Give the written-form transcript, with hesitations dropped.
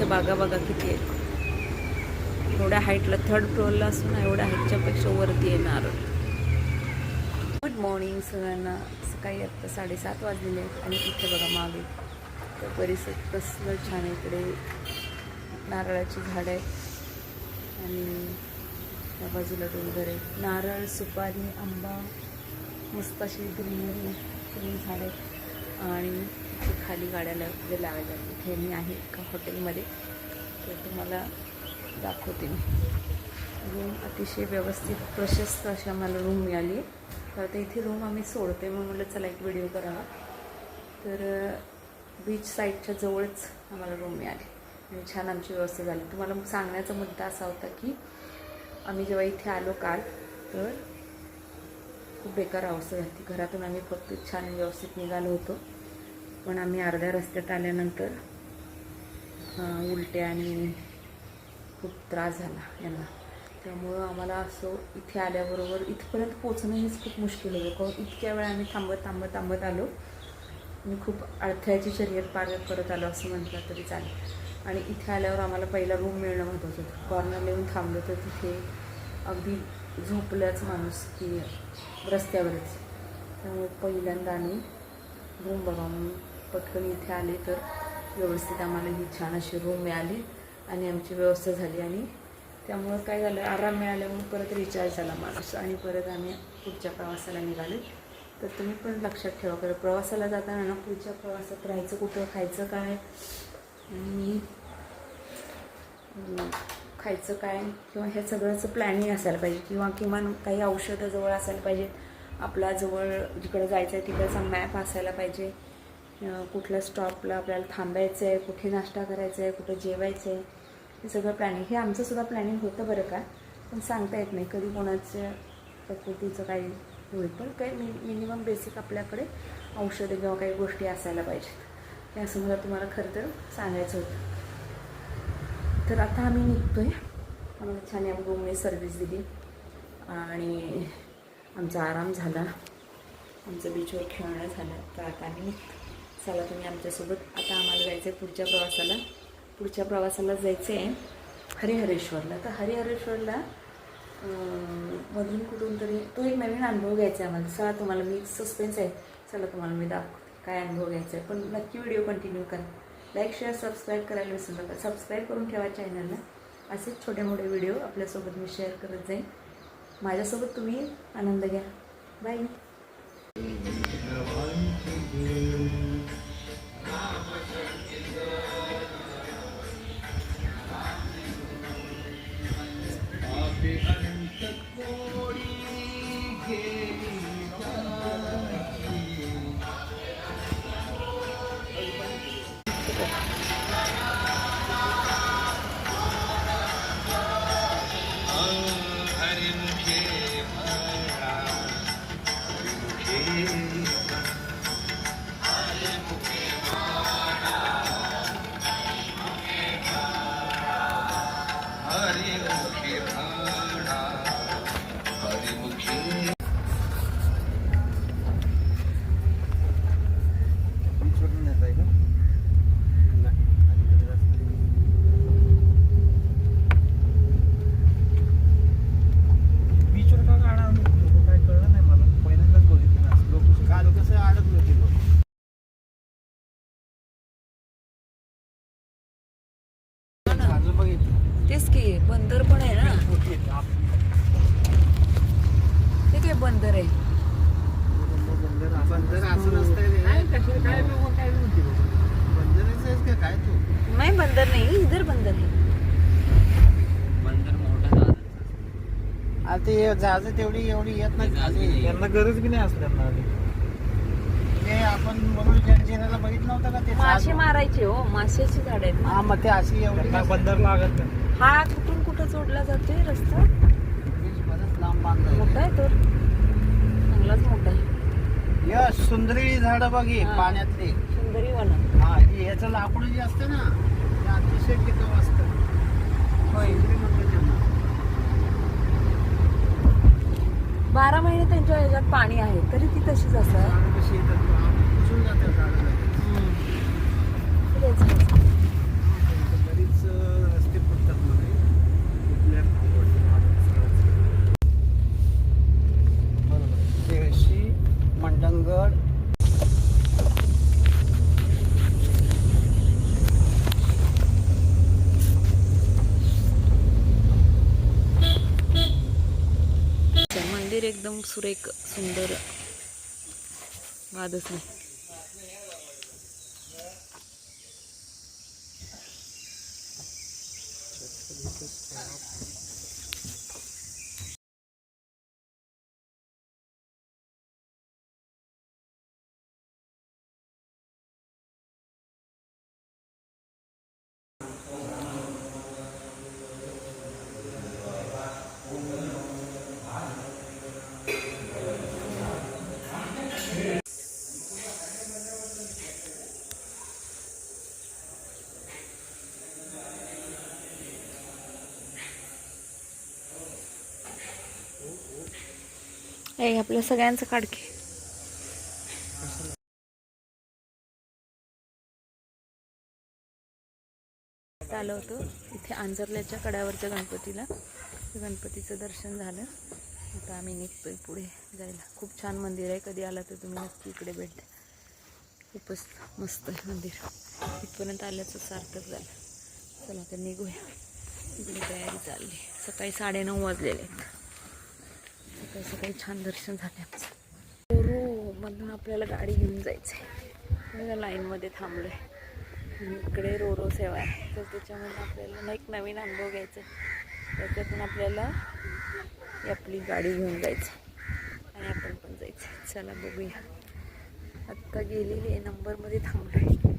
बागा बघा किती आहेत. एवढ्या हाईटला थर्ड फ्लोअरला असून एवढ्या हाईटच्या पेक्षा वरती येणार. गुड मॉर्निंग सगळ्यांना. सकाळी आत्ता 7:30 वाजलेले आहेत आणि इथे बघा मागे तर परिसर कसलं छान आहे. इकडे नारळाची झाडं आहेत आणि त्या बाजूला डोंगर आहेत. नारळ, सुपारी, आंबा, मस्त अशी ग्रीनरी सगळी झाडं आहेत. आणि इथे खाली गाड्याला जे लावायला इथे मी आहे एका हॉटेलमध्ये, तर तुम्हाला दाखवते मी. रूम अतिशय व्यवस्थित प्रशस्त अशी आम्हाला रूम मिळाली आहे. तर आता इथे रूम आम्ही सोडते मग म्हटलं चला एक व्हिडिओ करावा. तर बीच साईडच्या जवळच आम्हाला रूम मिळाली आणि छान आमची व्यवस्था झाली. तुम्हाला सांगण्याचा मुद्दा असा होता की आम्ही जेव्हा इथे आलो काल तर खूप बेकार अवस्था झाली. घरातून आम्ही फक्त छान व्यवस्थित निघालो होतो, पण आम्ही अर्ध्या रस्त्यात आल्यानंतर उलट्या आणि खूप त्रास झाला यांना. त्यामुळं आम्हाला असं इथे आल्याबरोबर इथपर्यंत पोचणं हेच खूप मुश्किल होतं. कारण इतक्या वेळा आम्ही थांबत आलो आणि खूप अडथळ्याची शर्यत पार करत आलो असं म्हटलं तरी चालेल. आणि इथे आल्यावर आम्हाला पहिला रूम मिळणं महत्त्वाचं होतं. कॉर्नरला येऊन थांबलो तर तिथे अगदी झोपल्याच माणूस की रस्त्यावरच. त्यामुळे पहिल्यांदा आम्ही रूम बघावून पटकन इथे आले तर व्यवस्थित आम्हाला ही छान अशी रूम मिळाली आणि आमची व्यवस्था झाली. आणि त्यामुळं काय झालं, आराम मिळाल्यामुळे परत रिचार्ज झाला माणूस आणि परत आम्ही पुढच्या प्रवासाला निघाले. तर तुम्ही पण लक्षात ठेवा, कारण प्रवासाला जाताना ना पुढच्या प्रवासात राहायचं कुठं, खायचं काय आणि खायचं काय किंवा ह्या सगळ्याचं प्लॅनिंग असायला पाहिजे. किंवा किमान काही औषधं जवळ असायला पाहिजेत. आपला जवळ जिकडे जायचं आहे तिकडचा मॅप असायला पाहिजे. कुठल्या स्टॉपला आपल्याला थांबायचं आहे, कुठे नाश्ता करायचा आहे, कुठं जेवायचं आहे, हे सगळं प्लॅनिंग. हे आमचंसुद्धा प्लॅनिंग होतं बरं का, पण सांगता येत नाही कधी कोणाच्या प्रकृतीचं काही होईल. पण काही मिनिमम बेसिक आपल्याकडे औषधं किंवा काही गोष्टी असायला पाहिजेत. हे असं मला तुम्हाला खरं तर सांगायचं होतं. तर आता आम्ही निघतो आहे. आम्हाला छान या रूमने सर्व्हिस दिली आणि आमचा आराम झाला, आमचं बीचवर खेळणं झालं. तर आता आम्ही निघतो. चला तुम्ही आमच्यासोबत. आता आम्हाला जायचं आहे पुढच्या प्रवासाला जायचं आहे हरिहरेश्वरला. तर हरिहरेश्वरला मधून कुठून तरी तो एक नवीन अनुभव घ्यायचा आहे आम्हाला. चला तुम्हाला मी सस्पेन्स आहे, चला तुम्हाला मी दाखवते काय अनुभव घ्यायचा आहे. पण नक्की व्हिडिओ कंटिन्यू करा. लाईक शेअर सबस्क्राईब करायला विसरू नका. सबस्क्राईब करून ठेवा चॅनलला. असेच छोटे मोठे व्हिडिओ आपल्यासोबत मी शेअर करत जाईन. माझ्यासोबत तुम्ही आनंद घ्या. बाय. तेच की बंदर पण आहे ना, ते काय बंदर आहे. बंदर असं नसतंय काय तू नाही बंदर नाही, इधर बंदर आहे. बंदर मोठा जहाज. ते जहाज तेवढी एवढी येत नाही, त्यांना गरज बी नाही असल्या. ते आपण म्हणून जंजिराला बघितलं नव्हतं का, ते मासे मारायचे हो, माशाची झाड आहेत. हा मग ते अशी एवढी बंदर लागत नाही. हा कुठून कुठं जोडला जातोय रस्ता, बरंच लांब बांधला मोठा आहे तो, चांगलाच मोठा आहे. यश सुंदरी झाड बघी पाण्यातली सुंदरी वन. हा ह्याचं लाकूड जे असतं ना ते अतिशय टिकाऊ असतं. सुंदरी म्हणतो त्यांना. 12 महिने त्यांच्या ह्याच्यात पाणी आहे तरी ती तशीच असतात. कशी येतात कुजून जातात झाडाला. तेच. बरीच मंदिर एकदम सुरेख सुंदर, वादच नाही. आपल्या सगळ्यांचं काढके. आलं होतं इथे आंजर्ल्याच्या कड्यावरच्या गणपतीला. गणपतीचं दर्शन झालं. आता आम्ही निघतोय पुढे जायला. खूप छान मंदिर आहे, कधी आला तर तुम्ही नक्की इकडे भेट द्या. खूपच मस्त आहे मंदिर. इथपर्यंत आल्याचं सार्थक झालं. चला तर निघूया. इकडे तयारी चालली. सकाळी 9:30 वाजलेले आहेत. सकाळी सकाळी छान दर्शन झाले आमचं. रोरोमधून आपल्याला गाडी घेऊन जायचं आहे. लाईनमध्ये थांबलो आहे. इकडे रोरो सेवा आहे, तर त्याच्यामध्ये आपल्याला एक नवीन अनुभव घ्यायचा आहे. त्याच्यातून आपल्याला आपली गाडी घेऊन जायचं आणि आपण पण जायचं. चला बघूया. आत्ता गेलेली आहे, नंबरमध्ये थांबलो आहे.